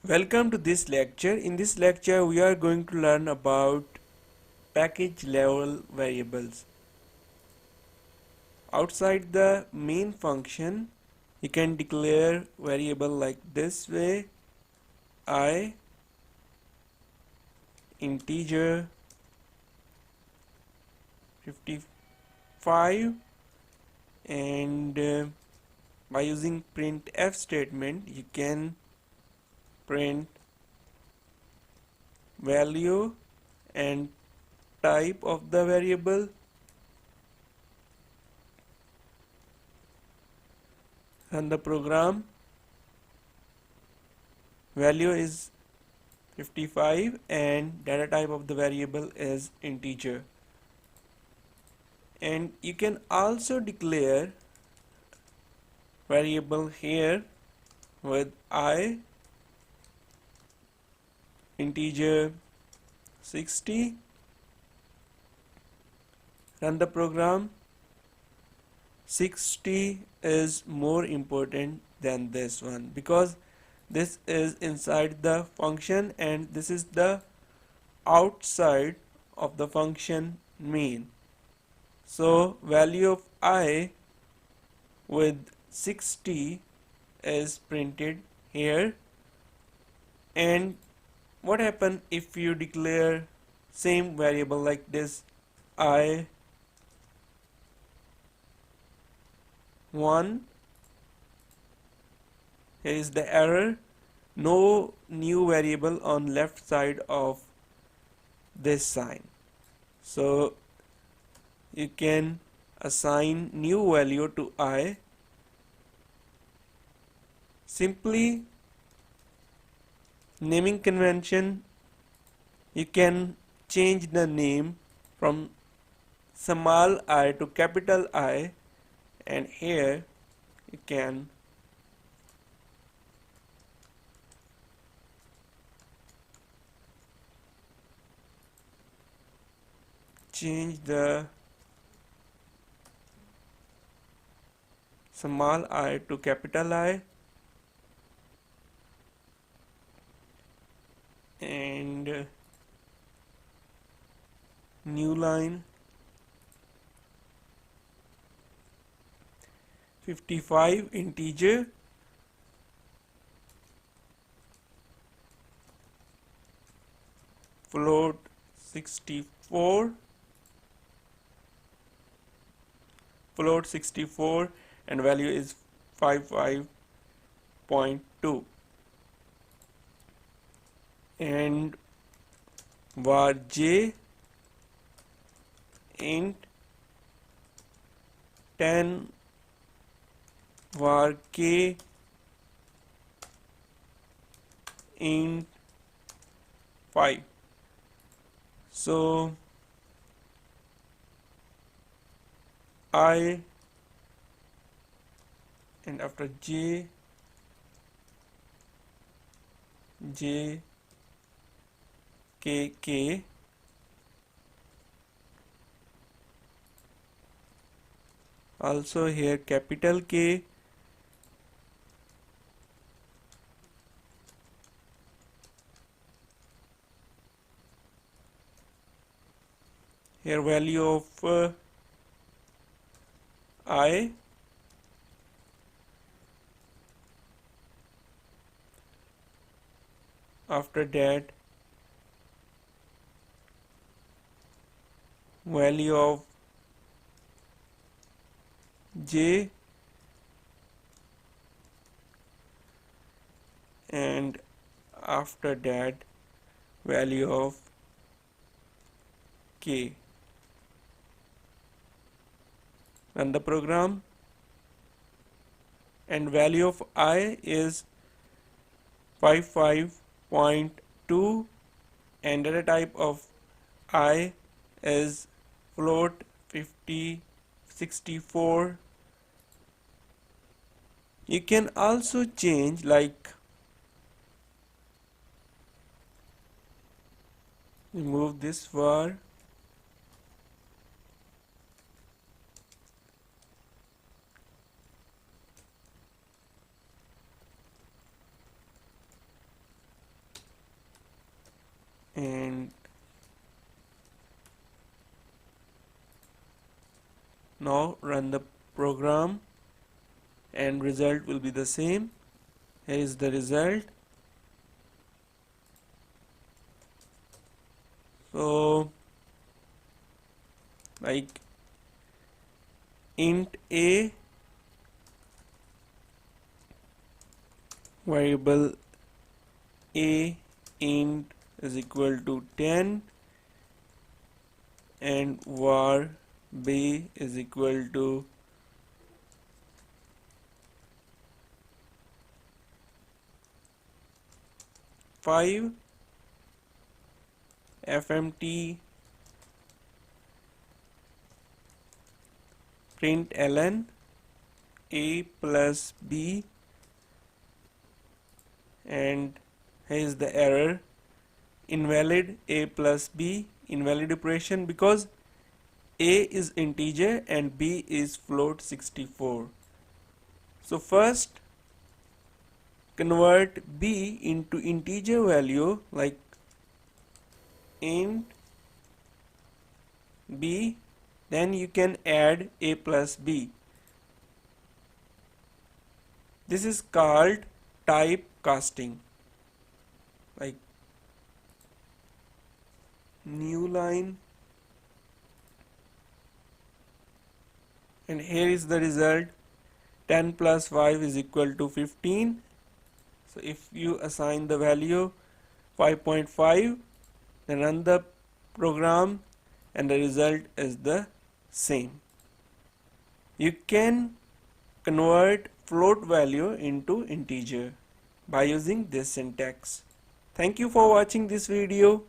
Welcome to this lecture. In this lecture, we are going to learn about package level variables. Outside the main function, you can declare variable like this way: I integer 55, and by using printf statement, you can print value and type of the variable. Run the program. Value is 55 and data type of the variable is integer. And you can also declare variable here with I integer 60. Run the program. 60 is more important than this one because this is inside the function and this is the outside of the function main. So value of I with 60 is printed here. And what happen if you declare same variable like this, I 1? Here is the error, no new variable on left side of this sign. So you can assign new value to I. Simply naming convention, you can change the name from small I to capital I, and here you can change the small I to capital I, and new line 55 integer float 64 and value is 55.2, and var j int 10 var k int 5. So I, and after j k k, also here capital K, here value of I, after that value of j, and after that value of k. Run the program, and value of I is 55.2 and data type of I is float 64. You can also change, like remove this var, and now run the program and result will be the same. Here is the result. So like int a variable a int is equal to 10 and var b is equal to 5. fmt println a plus b, and here is the error, invalid a plus b, invalid operation because a is integer and b is float 64. So first convert b into integer value like int b, then you can add a plus b. This is called type casting. Like new line, and here is the result, 10 plus 5 is equal to 15. So if you assign the value 5.5, then run the program and the result is the same. You can convert float value into integer by using this syntax. Thank you for watching this video.